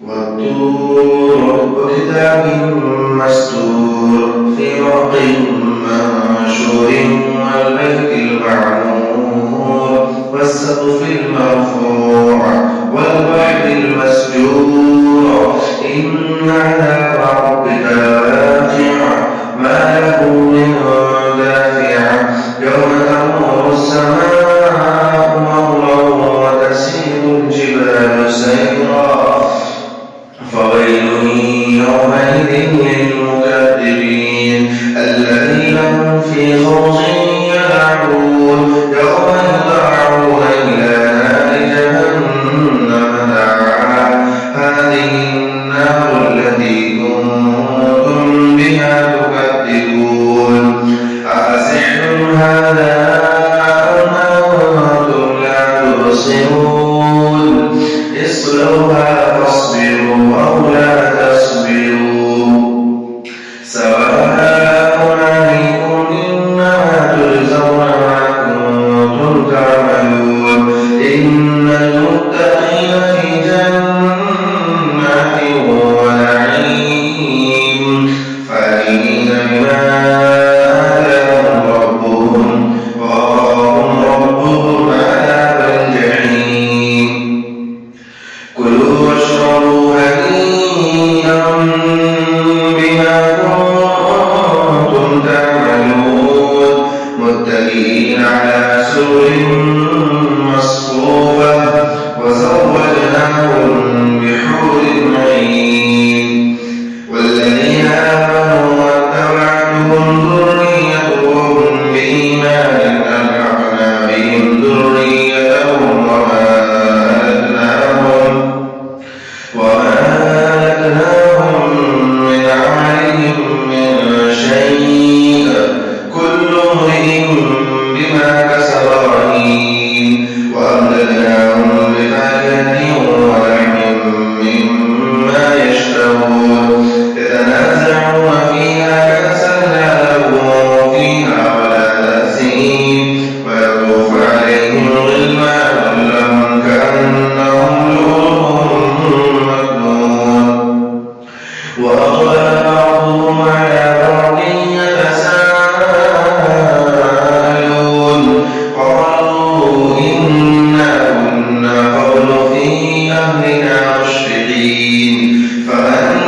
والطور وكتاب مسطور في رق منشور والبيت المعمور والسقف المرفوع والبحر المسجور إن عذاب ربك واقع ما له من دافع يوم تمور السماء مورا وتسير الجبال سيرا فويل يومئذ للمكذبين الذين هم في خوض يلعبون يوم يدعون إلى نار جهنم دعا هذه النار التي كنتم بها تكذبون أفسحر هذا أم أنتم لا تبصرون اصلوها فاصبروا أو لا تصبروا سواء عليكم إنما تجزون ما كنتم تعملون إن المتقين في جنات ونعيم فاكهين بما آتاهم ربهم ووقاهم ربهم عذاب الجحيم كلوا واشربوا هنيئا بما كنتم تعملون متكئين على سرر مصفوفة وزوجناهم بحور عين والذين آمنوا واتبعتهم ذريتهم بإيمان ألحقنا بهم ذريتهم وما ألتناهم من عملهم من شيء كل امرئ بما كسب رهين وأمددناهم بفاكهة ولحم مما يشتهون يتنازعون فيها كأسا لا لغو فيها ولا تأثيم ويطوف عليهم غلمان لهم كأنهم لؤلؤ مكنون وأقبل بعضهم على بعض يتساءلون قالوا إنا كنا قبل في أهلنا مشفقين فمن